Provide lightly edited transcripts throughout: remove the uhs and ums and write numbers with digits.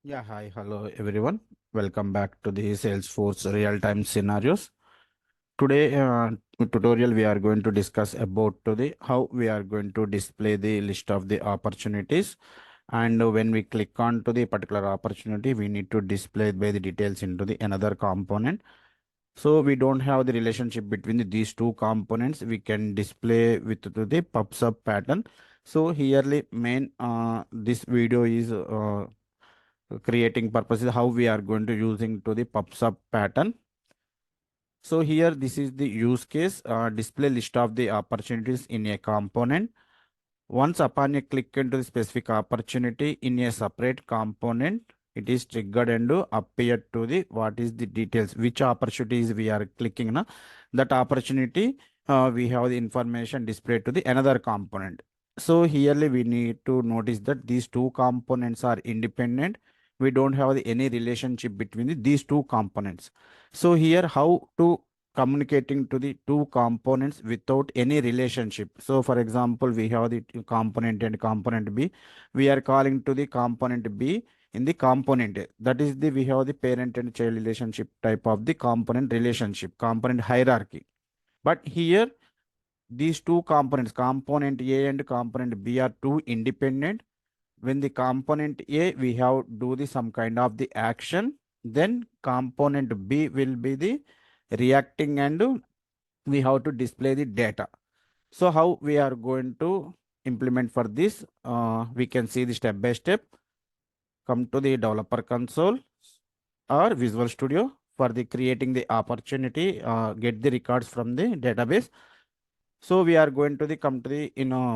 Yeah, hi, hello everyone. Welcome back to the Salesforce real-time scenarios. Today, tutorial we are going to discuss about to the how we are going to display the list of the opportunities, and when we click on to the particular opportunity, we need to display by the details into the another component. So we don't have the relationship between these two components. We can display with to the pub-sub pattern. So here the main this video is creating purposes how we are going to using to the pub-sub pattern. So here this is the use case, display list of the opportunities in a component. Once upon a click into the specific opportunity in a separate component, it is triggered and to appear to the what is the details, which opportunities we are clicking na, that opportunity we have the information displayed to the another component. So here we need to notice that these two components are independent. We don't have any relationship between these two components. So here how to communicating to the two components without any relationship. So for example, we have the component and component B. We are calling to the component B in the component A. That is the we have the parent and child relationship type of the component relationship, component hierarchy. But here these two components, component A and component B, are two independent. When the component A we have do the some kind of the action, then component B will be the reacting and we have to display the data. So how we are going to implement for this? We can see the step by step. Come to the developer console or Visual Studio for the creating the opportunity, get the records from the database. So we are going to the come to the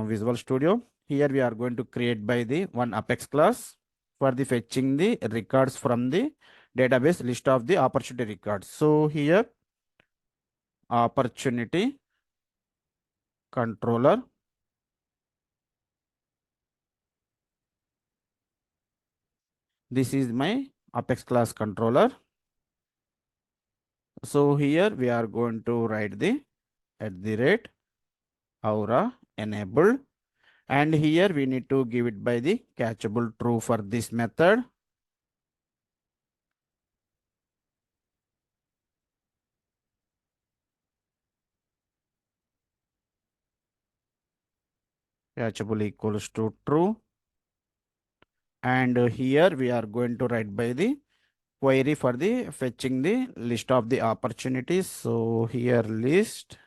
Visual Studio. Here we are going to create by the one Apex class for the fetching the records from the database list of the opportunity records. So here opportunity controller. This is my Apex class controller. So here we are going to write the @ aura enabled, and here we need to give it by the catchable true for this method. Catchable equals to true. And here we are going to write by the query for the fetching the list of the opportunities. So here list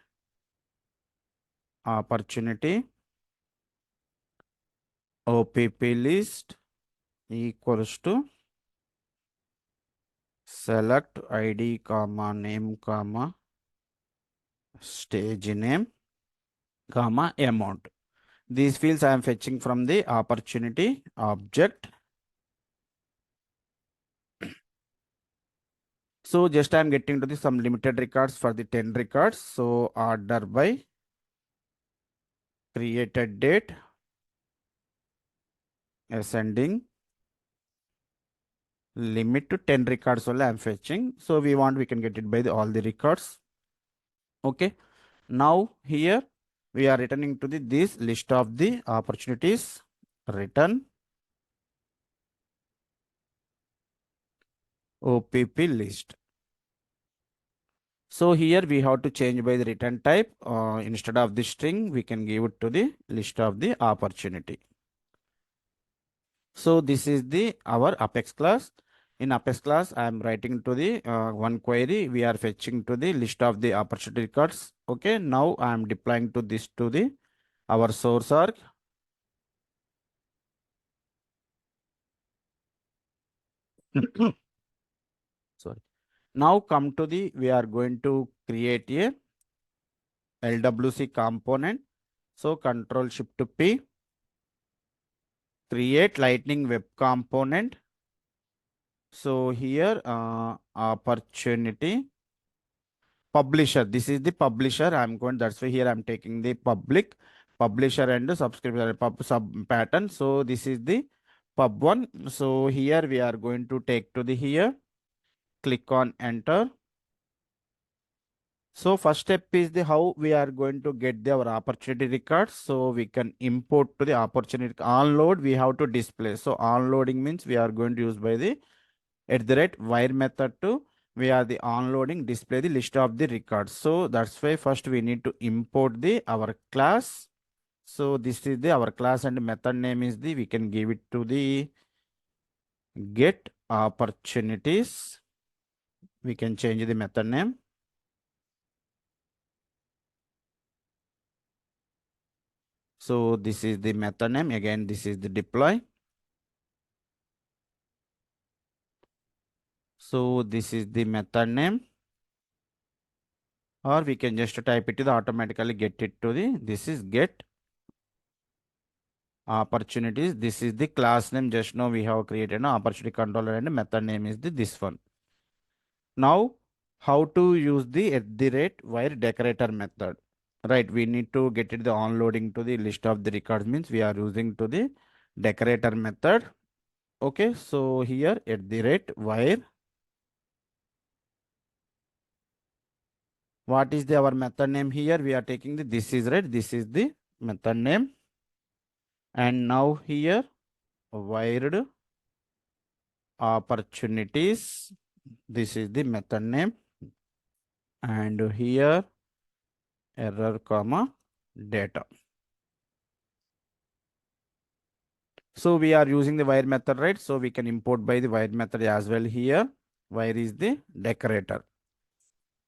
opportunity OPP list equals to select ID comma name comma stage name comma amount. These fields I am fetching from the opportunity object. So just I am getting to the some limited records for the 10 records. So order by created date ascending limit to 10 records only I am fetching. So we want we can get it by the all the records. Okay. Now here we are returning to the this list of the opportunities return OPP list. So here we have to change by the return type. Instead of the string, we can give it to the list of the opportunity. So this is the our Apex class. In Apex class, I am writing to the one query. We are fetching to the list of the opportunity records. Okay. Now I am deploying to this to the our source arc. Sorry. Now come to the we are going to create a LWC component. So Control Shift to P, create Lightning Web component. So here opportunity publisher. This is the publisher. I'm going. That's why here I'm taking the public publisher and the subscriber pub sub pattern. So this is the pub one. So here we are going to take to the here. Click on enter. So first step is the how we are going to get our opportunity records. So we can import to the opportunity onload. We have to display. So onloading means we are going to use by the @wire method to we are the onloading display the list of the records. So that's why first we need to import the our class. So this is the our class and method name is the we can give it to the get opportunities. We can change the method name. So this is the method name. Again, this is the deploy. So this is the method name. Or we can just type it to the automatically get it to the this is get opportunities. This is the class name. Just now we have created an opportunity controller and method name is this one. Now, how to use the @wire decorator method? Right, we need to get it the onloading to the list of the records means we are using to the decorator method. Okay, so here @wire. What is the our method name here? We are taking the this is right. This is the method name. And now here wired opportunities. This is the method name. And here error comma data. So we are using the wire method, right? So we can import by the wire method as well here. Wire is the decorator.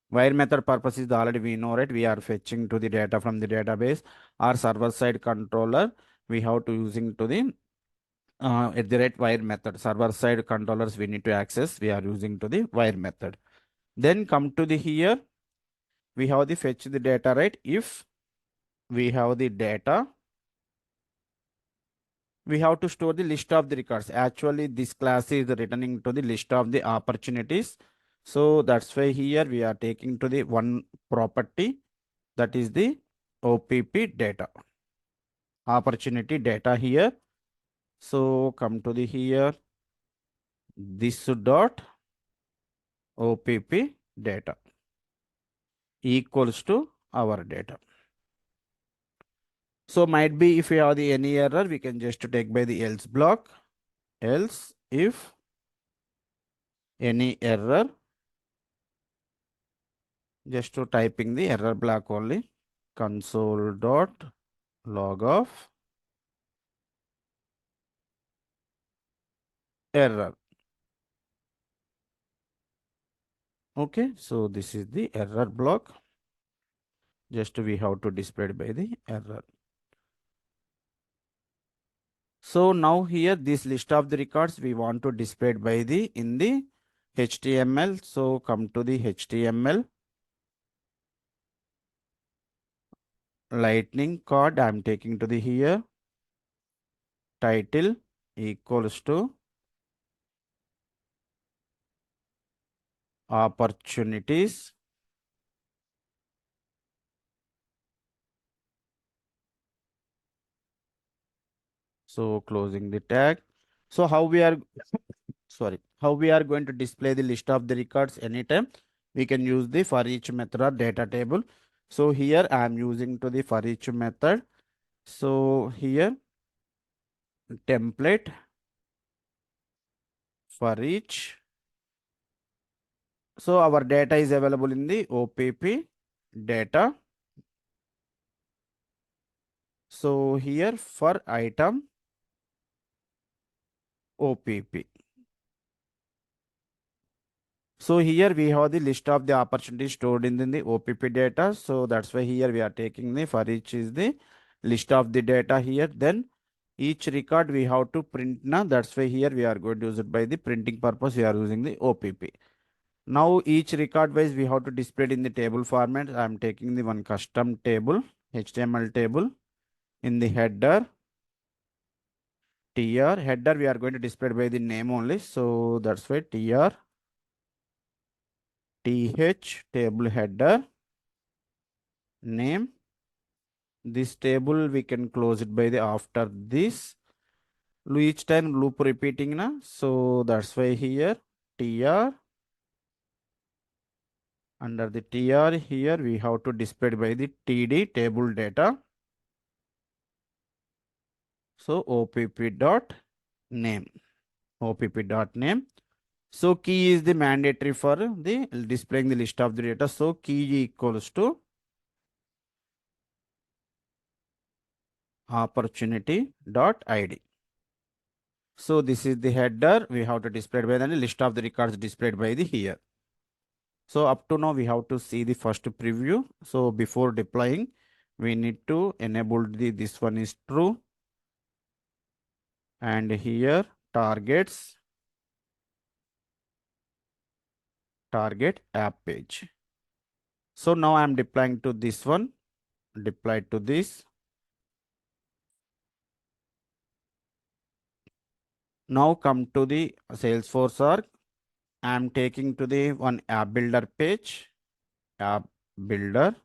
Wire method purpose is already we know, right? We are fetching to the data from the database or server side controller. We have to using to the @wire method. Server side controllers we need to access. We are using to the wire method. Then come to the here. We have the fetch the data, right? If we have the data, we have to store the list of the records. Actually, this class is returning to the list of the opportunities. So that's why here we are taking to the one property that is the OPP data, opportunity data here. So come to the here, this dot OPP data equals to our data. So might be if we have the any error, we can just take by the else block. Else if any error, just to typing the error block only, console dot log of error. Okay, so this is the error block. Just we have to display it by the error. So now here this list of the records we want to display it by the in the HTML. So come to the HTML. Lightning card I'm taking to the here. Title equals to opportunities. So closing the tag. So how we are sorry, how we are going to display the list of the records anytime? We can use the for each method or data table. So here I am using to the for each method. So here template for each. So our data is available in the OPP data. So here for item OPP. So here we have the list of the opportunities stored in the OPP data. So that's why here we are taking the for each is the list of the data here. Then each record we have to print now. That's why here we are going to use it by the printing purpose. We are using the OPP. Now each record wise we have to display it in the table format. I am taking the one custom table, HTML table in the header. TR header we are going to display it by the name only. So that's why TR TH table header name. This table we can close it by the after this. Each time loop repeating na. So that's why here TR Under the tr here we have to display by the td table data. So opp dot name, opp dot name. So key is the mandatory for the displaying the list of the data. So key equals to opportunity dot id. So this is the header. We have to display by the list of the records displayed by the here. So up to now we have to see the first preview. So before deploying, we need to enable the this one is true. And here targets, target app page. So now I am deploying to this one, deploy to this. Now come to the Salesforce org. I am taking to the one app builder page, app builder.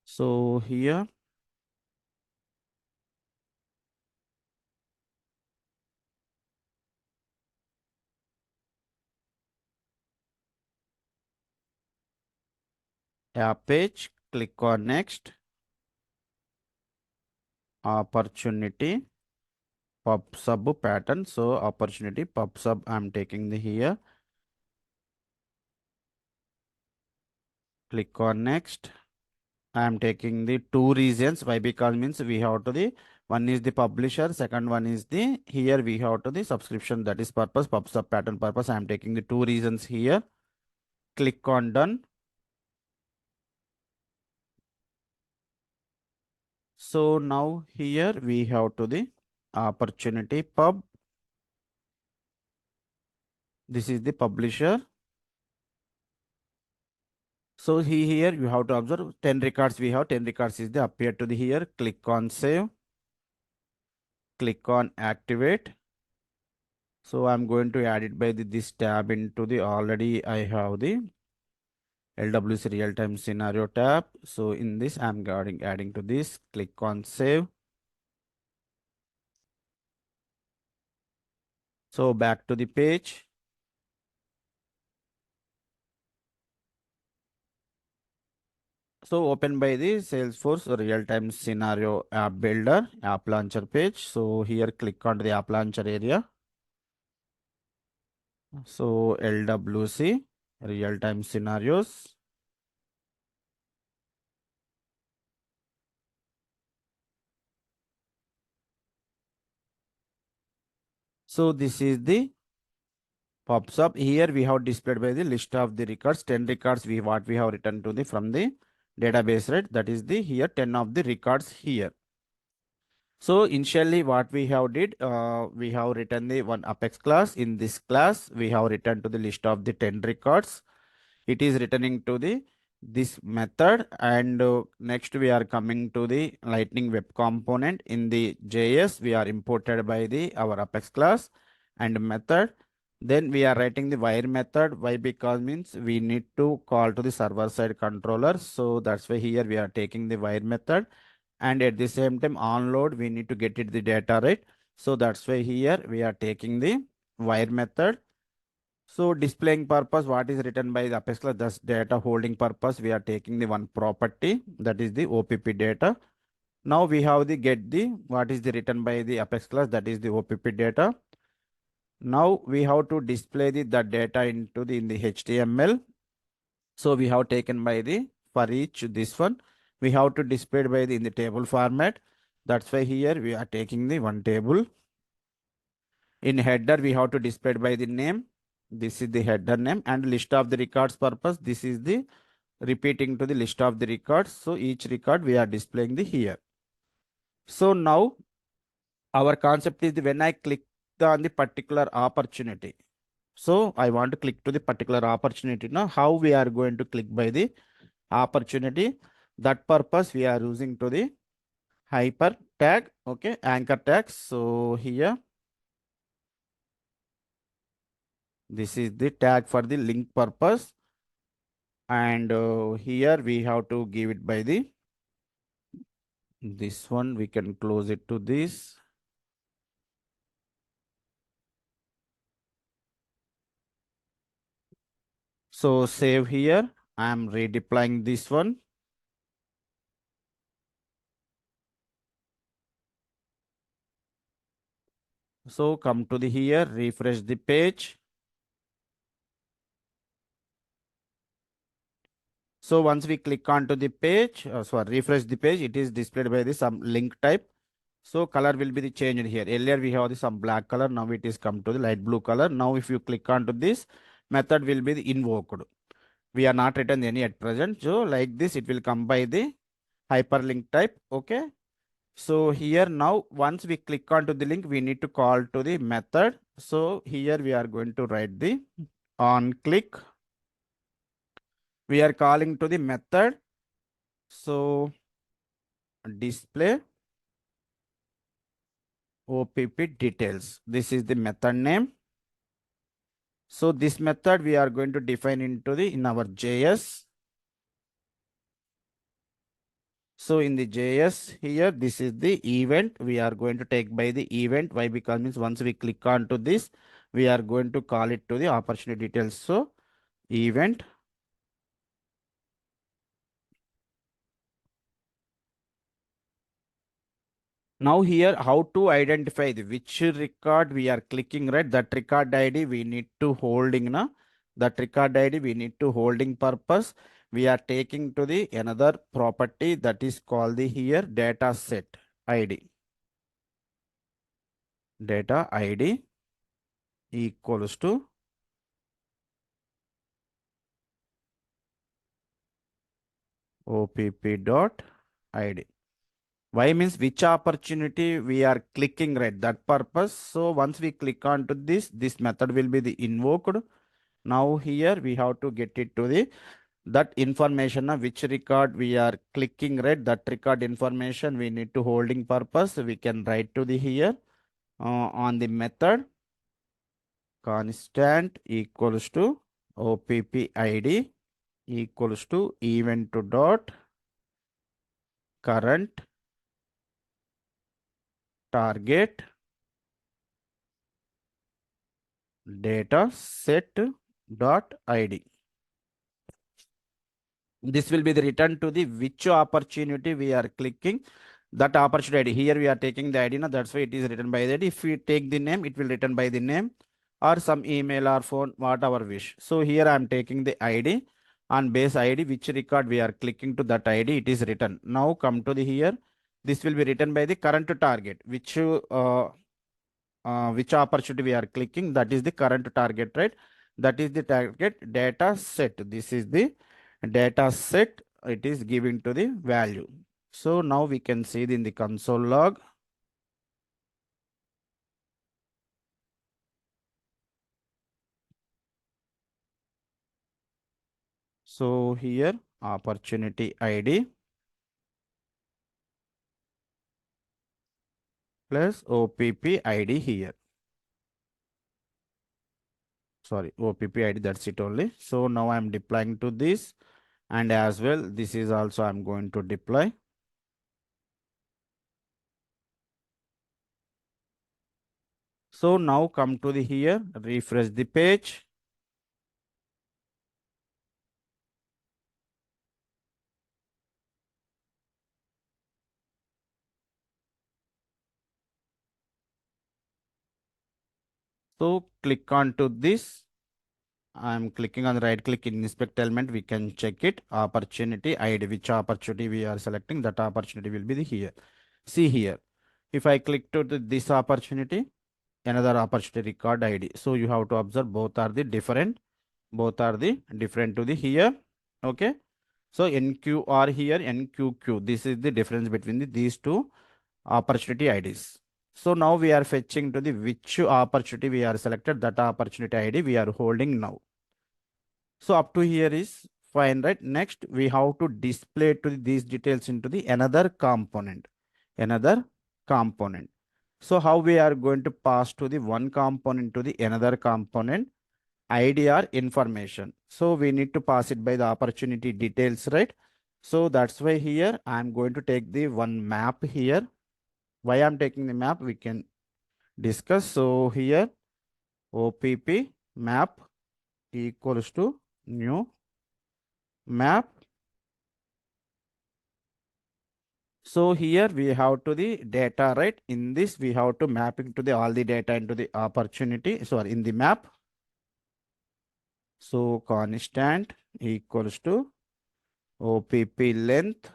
So here app page, click on next, opportunity, PubSub pattern. So opportunity PubSub I'm taking the here. Click on next. I am taking the two reasons. Why? Because means we have to the one is the publisher, second one is the here we have to the subscription, that is purpose, PubSub pattern purpose. I am taking the two reasons here. Click on done. So now here we have to the opportunity pub. This is the publisher. So here you have to observe 10 records we have, 10 records is the appear to the here. Click on save. Click on activate. So I'm going to add it by this tab into the already I have the LWC real-time scenario tab. So in this I'm adding to this. Click on save. So back to the page. So open by the Salesforce real-time scenario app builder, app launcher page. So here click on the app launcher area. So LWC real-time scenarios. So this is the pops up. Here we have displayed by the list of the records, 10 records we what we have written to the from the database, right? That is the here 10 of the records here. So initially what we have did, we have written the one Apex class. In this class, we have written to the list of the 10 records. It is returning to the this method, and next we are coming to the lightning web component. In the JS we are imported by the our Apex class and method. Then we are writing the wire method. Why? Because means we need to call to the server side controller. So that's why here we are taking the wire method, and at the same time on load we need to get it the data, right? So that's why here we are taking the wire method. So displaying purpose, what is written by the Apex class, that's data holding purpose. We are taking the one property, that is the OPP data. Now we have the get the what is the written by the Apex class, that is the OPP data. Now we have to display the data into the in the HTML. So we have taken by the for each this one we have to display by the in the table format. That's why here we are taking the one table. In header we have to display by the name. This is the header name, and list of the records purpose. This is the repeating to the list of the records. So each record we are displaying the here. So now our concept is the when I click on the particular opportunity. So I want to click to the particular opportunity. Now how we are going to click by the opportunity? That purpose we are using to the hyper tag, okay, anchor tags. So here this is the tag for the link purpose, and here we have to give it by the This one we can close it to this. So save here. I am redeploying this one. So come to the here, refresh the page. So once we click onto the page, refresh the page, it is displayed by the some link type. So color will be the changed here. Earlier we have the some black color. Now it is come to the light blue color. Now if you click onto this, method will be the invoked. We are not written any at present. So like this, it will come by the hyperlink type. Okay. So here now, once we click onto the link, we need to call to the method. So here we are going to write the on click. We are calling to the method. So display OPP details. This is the method name. So this method we are going to define into the in our JS. So in the JS here, this is the event we are going to take by the event. Why? Because means once we click on to this, we are going to call it to the opportunity details. So event. Now here, how to identify the which record we are clicking, right? That record ID we need to holding, na? That record ID we need to holding purpose. We are taking to the another property that is called the here data set ID. Data ID equals to OPP dot ID. Why means which opportunity we are clicking, right? That purpose. So once we click on to this method will be the invoked. Now here we have to get it to the that information of which record we are clicking, right? That record information we need to holding purpose. We can write to the here on the method constant equals to OPP ID equals to event to dot current target data set dot ID. This will be the return to the which opportunity we are clicking. That opportunity ID. Here we are taking the ID. Now that's why it is written by the ID. If we take the name, it will return by the name or some email or phone, whatever wish. So here I am taking the ID on base ID, which record we are clicking to that ID, it is written. Now come to the here. This will be written by the current target, which opportunity we are clicking. That is the current target, right? That is the target data set. This is the data set. It is giving to the value. So now we can see in the console log. So here opportunity ID plus OPP ID here. Sorry, OPP ID, that's it only. So now I'm deploying to this, and as well, this is also I'm going to deploy. So now come to the here, refresh the page. So click on to this. I'm clicking on the right click in inspect element. We can check it. Opportunity ID, which opportunity we are selecting, that opportunity will be the here. See here. If I click to this opportunity, another opportunity record ID. So you have to observe both are the different. Both are the different to the here. Okay. So NQR here, NQQ. This is the difference between these two opportunity IDs. So now we are fetching to the which opportunity we are selected, that opportunity ID we are holding now. So up to here is fine, right? Next, we have to display to these details into the another component, another component. So how we are going to pass to the one component to the another component, ID or information. So we need to pass it by the opportunity details, right? So that's why here I'm going to take the one map here. Why I'm taking the map, we can discuss. So here OPP map equals to new map. So here we have to the data, right? In this we have to map into the all the data into the opportunity. Sorry, in the map. So constant equals to OPP length.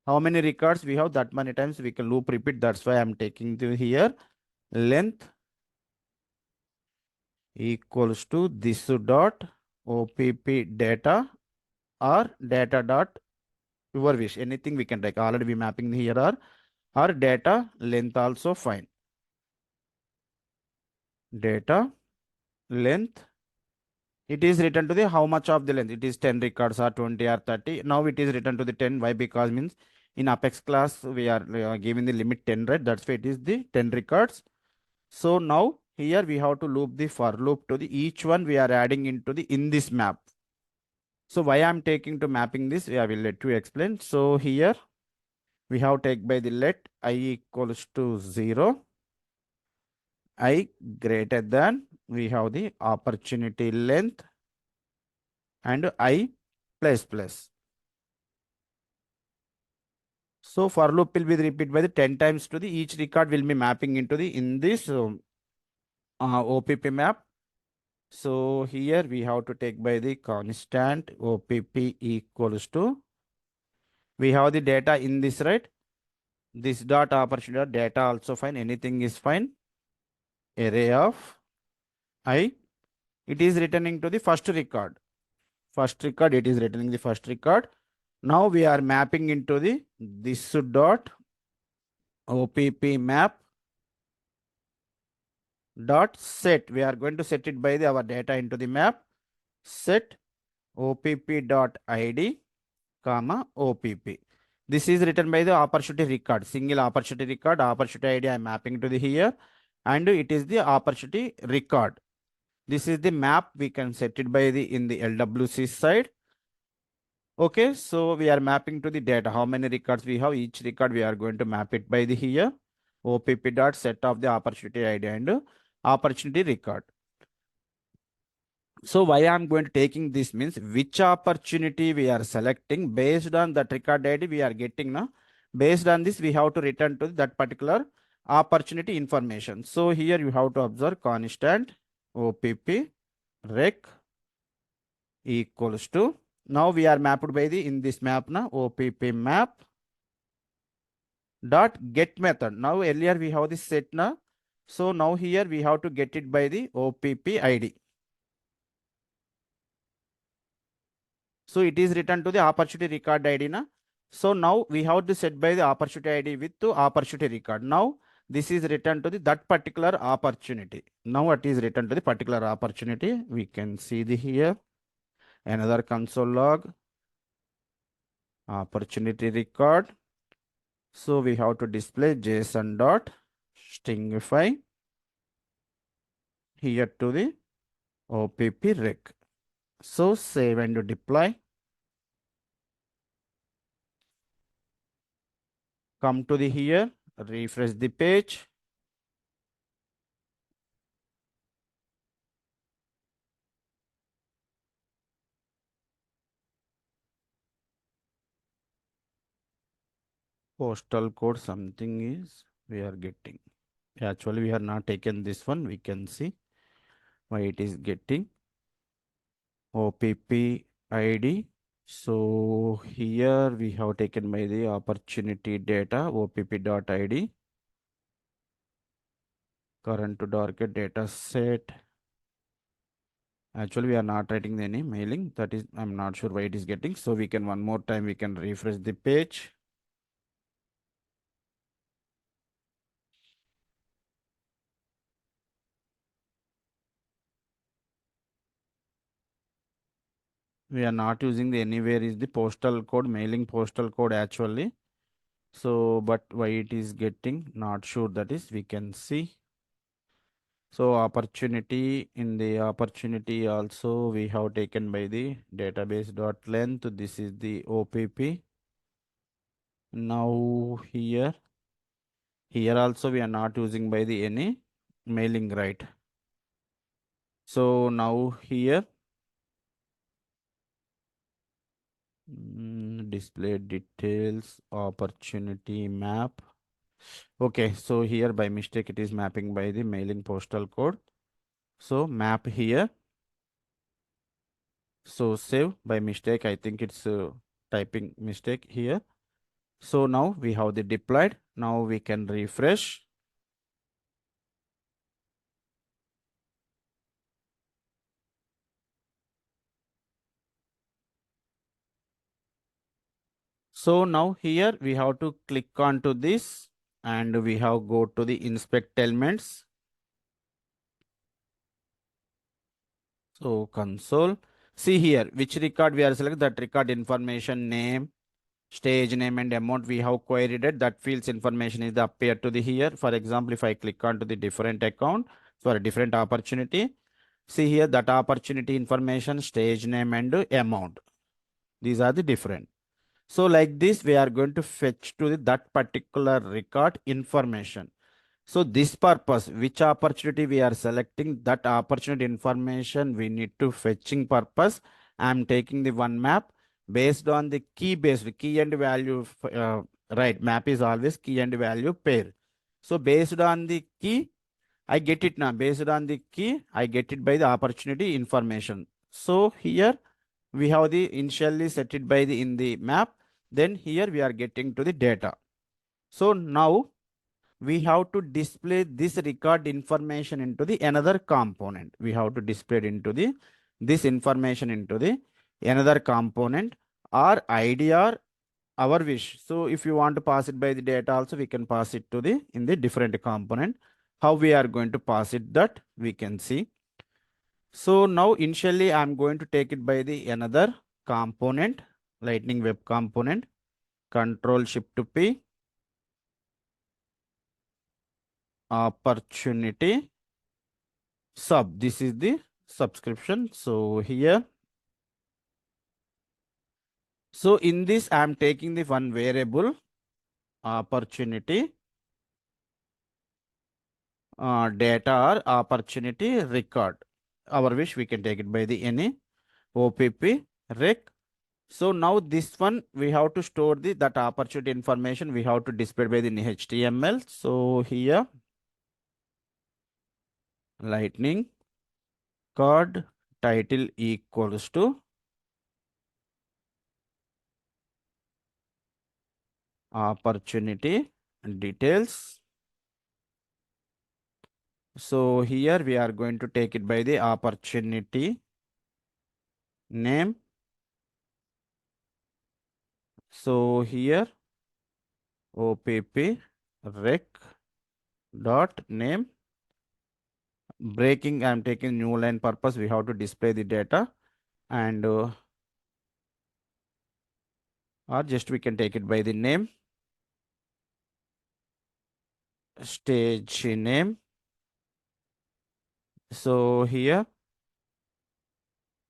How many records we have, that many times we can loop repeat. That's why I'm taking the here length equals to this dot OPP data or data dot your wish. Anything we can take. Already we mapping here or data length also fine. Data length. It is written to the how much of the length. It is 10 records or 20 or 30. Now it is written to the 10. Why? Because means in Apex class we are giving the limit 10, right? That's why it is the 10 records. So now here we have to loop the for loop to the each one we are adding into the in this map. So why I'm taking to mapping this, I will let you explain. So here we have take by the let I equals to 0, I greater than, we have the opportunity length and I plus plus. So for loop will be repeated by the 10 times to the each record will be mapping into the in this OPP map. So here we have to take by the constant OPP equals to, we have the data in this, right? This dot opportunity data also fine, anything is fine. Array of I, it is returning to the first record. First record, it is returning the first record. Now we are mapping into the this dot OPP map dot set. We are going to set it by the our data into the map. Set OPP dot ID comma OPP. This is written by the opportunity record, single opportunity record, opportunity ID I am mapping to the here, and it is the opportunity record. This is the map, we can set it by the in the LWC side. Okay, so we are mapping to the data. How many records we have? Each record we are going to map it by the here. OPP dot set of the opportunity ID and opportunity record. So why I'm going to taking this means which opportunity we are selecting based on that record ID we are getting now. Based on this, we have to return to that particular opportunity information. So here you have to observe constant OPP rec equals to, now we are mapped by the in this map now OPP map dot get method. Now earlier we have this set now. So now here we have to get it by the OPP ID. So it is written to the opportunity record ID na. So now we have to set by the opportunity ID with to opportunity record. Now this is written to the that particular opportunity. Now it is written to the particular opportunity. We can see the here another console log opportunity record. So we have to display JSON dot stringify here to the OPP rec. So save and deploy. Come to the here, refresh the page. Postal code something is we are getting. Actually, we have not taken this one. We can see why it is getting OPP ID. So here we have taken by the opportunity data OPP.id. Current to target data set. Actually, we are not writing any mailing. That is, I'm not sure why it is getting. So we can one more time, we can refresh the page. We are not using the anywhere is the postal code, mailing postal code actually. So, but why it is getting, not sure, that is, we can see. So opportunity, in the opportunity also we have taken by the database dot length. This is the OPP. Now here also we are not using by the any mailing, right? So now here display details, opportunity map. Okay, so here by mistake it is mapping by the mailing postal code. So map here. So save by mistake. I think it's typing mistake here. So now we have the deployed. Now we can refresh. So now here we have to click on to this and we have go to the inspect elements. So console. See here which record we are selecting, that record information name, stage name and amount we have queried it. That fields information is appear to the here. For example, if I click on to the different account for a different opportunity, see here that opportunity information, stage name and amount. These are the different. So like this, we are going to fetch to that particular record information. So this purpose, which opportunity we are selecting, that opportunity information we need to fetching purpose. I am taking the one map based on the key based key and value. Right, map is always key and value pair. So based on the key, I get it now. Based on the key, I get it by the opportunity information. So here we have the initially set it by the in the map. Then here we are getting to the data. So now we have to display this record information into the another component. We have to display it into the this information into the another component or ID or our wish. So if you want to pass it by the data also, we can pass it to the in the different component. How we are going to pass it, that we can see. So now initially I'm going to take it by the another component, lightning web component, control shift to P, opportunity sub. This is the subscription. So here, so in this I'm taking the one variable opportunity data or opportunity record. Our wish we can take it by the any OPP rec. So now this one we have to store the that opportunity information, we have to display by the HTML. So here lightning card title equals to opportunity details. So here we are going to take it by the opportunity name. So here OPP rec dot name. Breaking, I'm taking new line purpose. We have to display the data and or just we can take it by the name, stage name. So here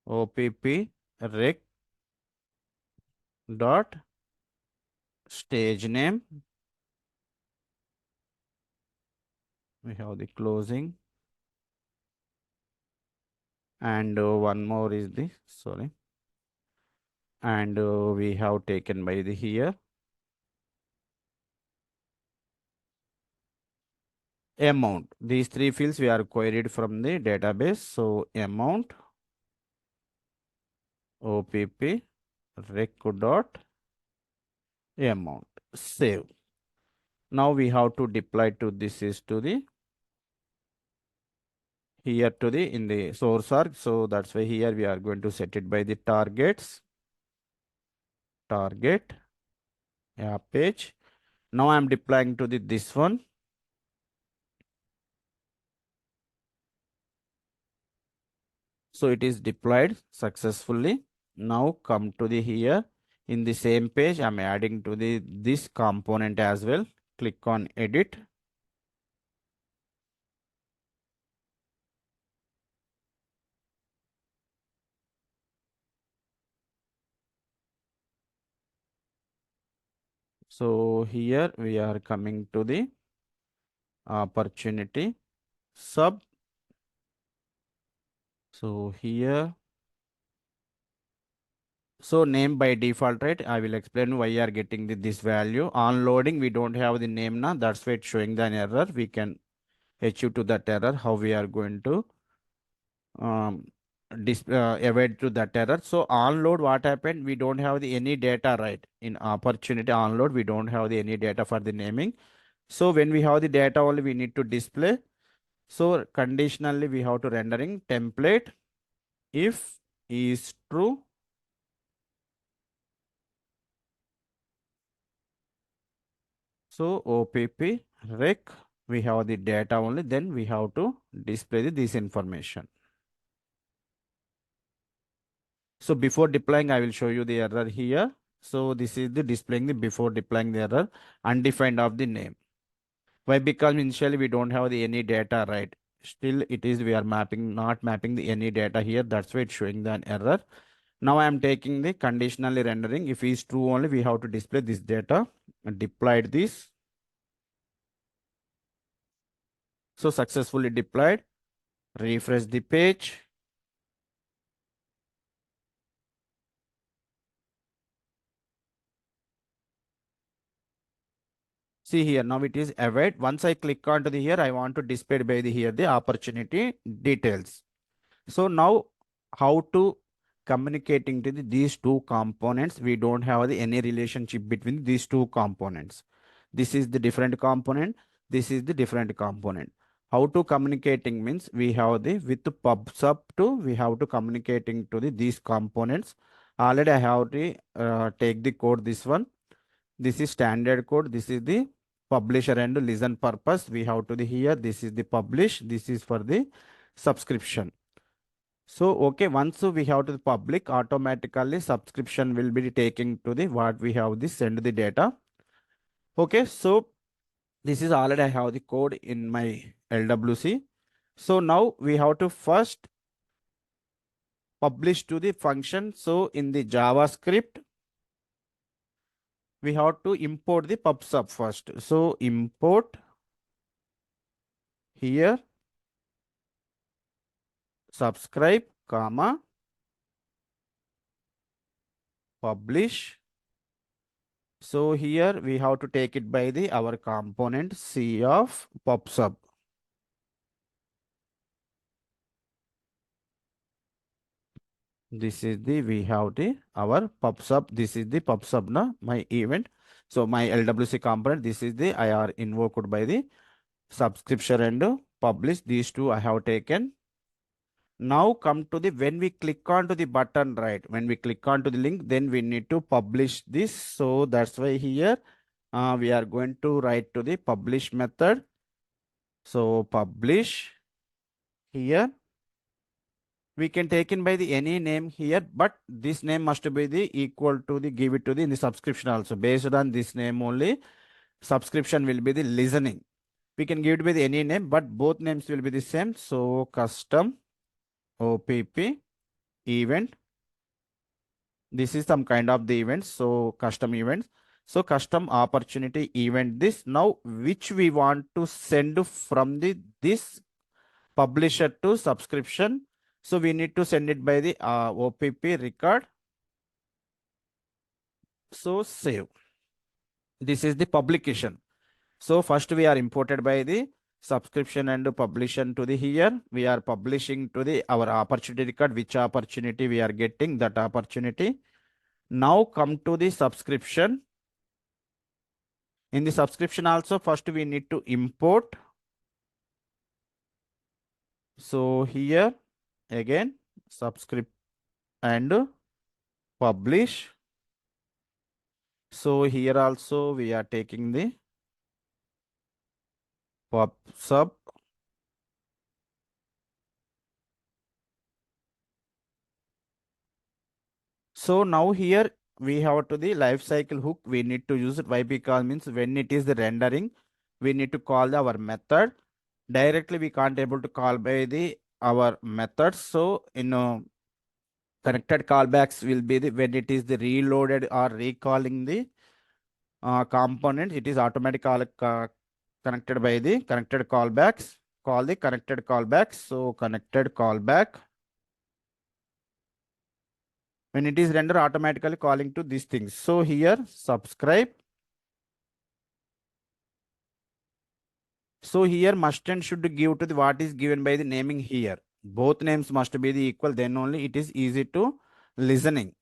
OPP rec dot stage name. We have the closing and one more is the sorry, and we have taken by the here amount. These three fields we are queried from the database. So amount OPP rec dot amount. Save. Now we have to deploy to this is to the here to the in the source arc. So that's why here we are going to set it by the targets, target app page. Now I'm deploying to the this one. So it is deployed successfully. Now come to the here in the same page. I'm adding to the this component as well. Click on edit. So here we are coming to the opportunity sub. So here, so name by default, right? I will explain why you are getting this value. On loading, we don't have the name now. That's why it's showing the error. We can achieve to that error. How we are going to um, avoid to that error. So on load, what happened? We don't have the any data, right? In opportunity on load, we don't have the any data for the naming. So when we have the data only, we need to display. So conditionally, we have to rendering template if is true. So OPP rec, we have the data only, then we have to display this information. So before deploying, I will show you the error here. So this is the displaying the before deploying the error, undefined of the name. Why? Because initially we don't have the any data, right? Still it is we are mapping, not mapping the any data here. That's why it's showing the error. Now I am taking the conditionally rendering. If is true only, we have to display this data and deployed this. So successfully deployed. Refresh the page. See here, now it is await. Once I click onto the here, I want to display by the here the opportunity details. So now how to communicating to these two components? We don't have any relationship between these two components. This is the different component. This is the different component. How to communicating means we have the with the PubSub to we have to communicating to these components. Already I have to take the code this one. This is standard code. This is the publisher and listen purpose. We have to the here. This is the publish. This is for the subscription. So, okay, once we have to the public, automatically subscription will be taking to the what we have this send the data. Okay, so this is already I have the code in my LWC. So now we have to first publish to the function. So in the JavaScript, we have to import the PubSub first. So import here subscribe, comma, publish. So here we have to take it by the our component C of PubSub. This is the we have the our PubSub. This is the PubSub na my event. So my LWC component. This is the I are invoked by the subscription and publish. These two I have taken. Now come to the when we click on to the button, right? When we click on to the link, then we need to publish this. So that's why here we are going to write to the publish method. So publish here. We can take in by the any name here, but this name must be the equal to the give it to the in the subscription also. Based on this name only, subscription will be the listening. We can give it by the any name, but both names will be the same. So custom OPP event. This is some kind of the events. So custom events. So custom opportunity event this now which we want to send from the this publisher to subscription. So we need to send it by the OPP record. So save. This is the publication. So first we are imported by the subscription and publication to the here. We are publishing to the our opportunity record, which opportunity we are getting that opportunity. Now come to the subscription. In the subscription also first we need to import. So here again subscript and publish. So here also we are taking the PubSub. So now here we have to the lifecycle hook. We need to use it. Why? Because means when it is the rendering, we need to call our method. Directly we can't able to call by the our methods. So in connected callbacks will be the when it is the reloaded or recalling the component, it is automatic connected by the connected callbacks. Call the connected callbacks. So connected callback. When it is render automatically calling to these things. So here subscribe. So here must and should give to the what is given by the naming here. Both names must be the equal, then only it is easy to listening.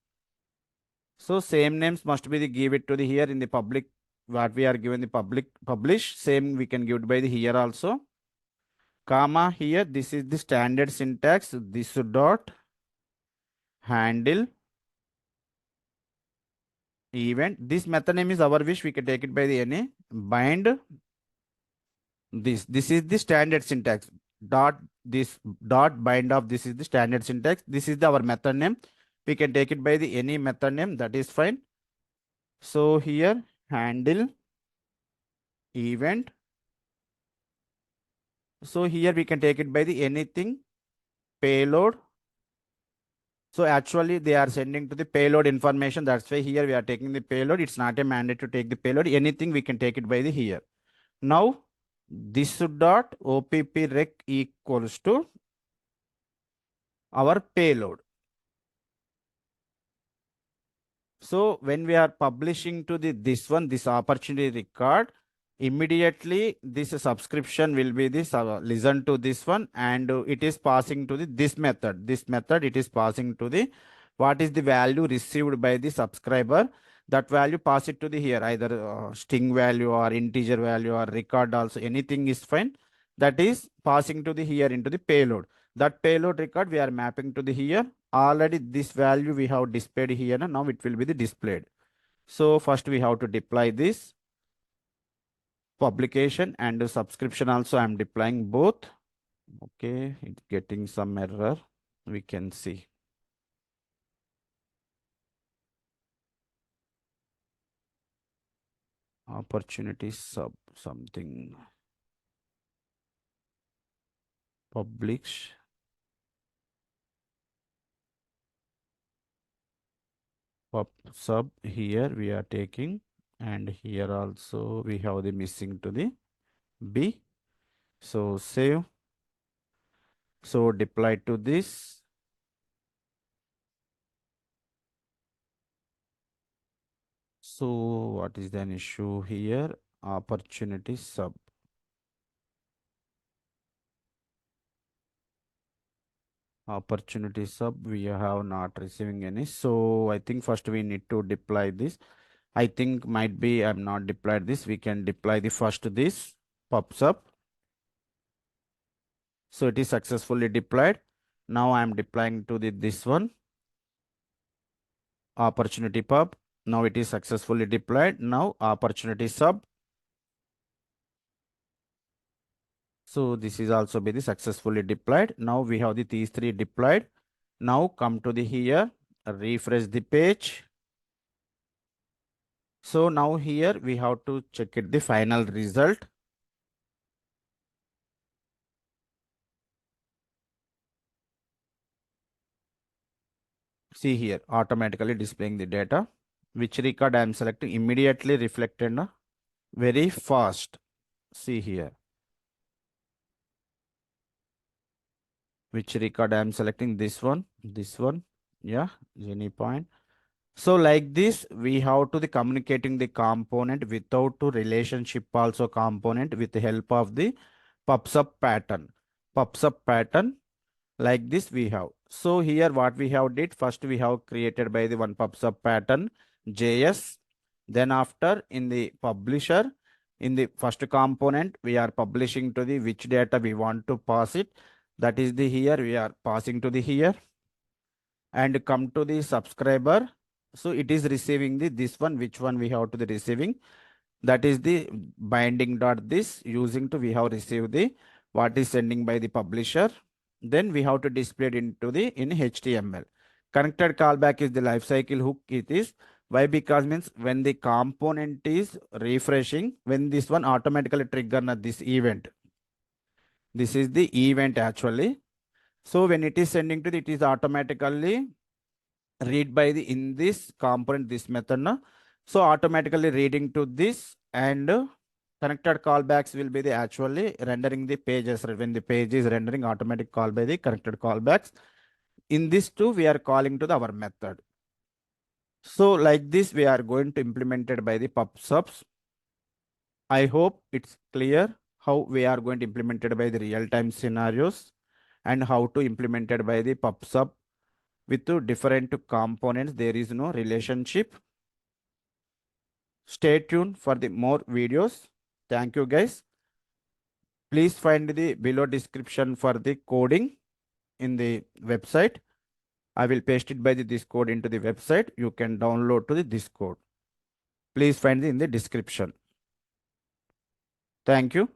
So same names must be the give it to the here in the public, what we are given the public publish, same we can give it by the here also. Comma here, this is the standard syntax, this dot handle event. This method name is our wish, we can take it by the any bind this is the standard syntax dot this dot bind of this is the standard syntax. This is the our method name, we can take it by the any method name, that is fine. So here handle event, so here we can take it by the anything payload. So actually they are sending to the payload information, that's why here we are taking the payload. It's not a mandate to take the payload, anything we can take it by the here. Now this dot opp rec equals to our payload. So when we are publishing to the this one, this opportunity record, immediately this subscription will be this listen to this one, and it is passing to the this method. This method it is passing to the what is the value received by the subscriber. That value pass it to the here, either string value or integer value or record also, anything is fine. That is passing to the here into the payload. That payload record we are mapping to the here. Already this value we have displayed here. Now it will be the displayed. So first we have to deploy this publication and subscription also. I am deploying both. Okay, it's getting some error. We can see. Opportunity sub something. Publish. Pub-Sub here we are taking, and here also we have the missing to the B. So save. So deploy to this. So what is an issue here? Opportunity sub. Opportunity sub we have not receiving any. So I think first we need to deploy this. I think might be I'm not deployed this. We can deploy the first this pub-sub. So it is successfully deployed. Now I'm deploying to the this one opportunity pub. Now it is successfully deployed. Now opportunity sub. So this is also be the successfully deployed. Now we have these three deployed. Now come to the here, refresh the page. So now here we have to check it the final result. See here, automatically displaying the data. Which record I am selecting, immediately reflected very fast. See here. Which record I am selecting, this one, yeah, any point. So like this, we have to the communicating the component without to relationship also component with the help of the PubSub pattern. PubSub pattern like this we have. So here what we have did, first we have created by the one PubSub pattern JS. Then after in the publisher, in the first component, we are publishing to the which data we want to pass it. That is the here we are passing to the here, and come to the subscriber. So it is receiving the this one, which one we have to the receiving. That is the binding dot this, using to we have received the what is sending by the publisher. Then we have to display it into the in HTML. Connected callback is the lifecycle hook. It is why, because means when the component is refreshing, when this one automatically trigger this event. This is the event actually. So when it is sending to the, it is automatically read by the in this component this method. So automatically reading to this, and connected callbacks will be the actually rendering the pages when the page is rendering automatic call by the connected callbacks. In this too, we are calling to our method. So like this, we are going to implement it by the pub-subs. I hope it's clear how we are going to implement it by the real-time scenarios and how to implement it by the pub-sub with two different components. There is no relationship. Stay tuned for the more videos. Thank you guys. Please find the below description for the coding in the website. I will paste it by this code into the website. You can download to this code. Please find it in the description. Thank you.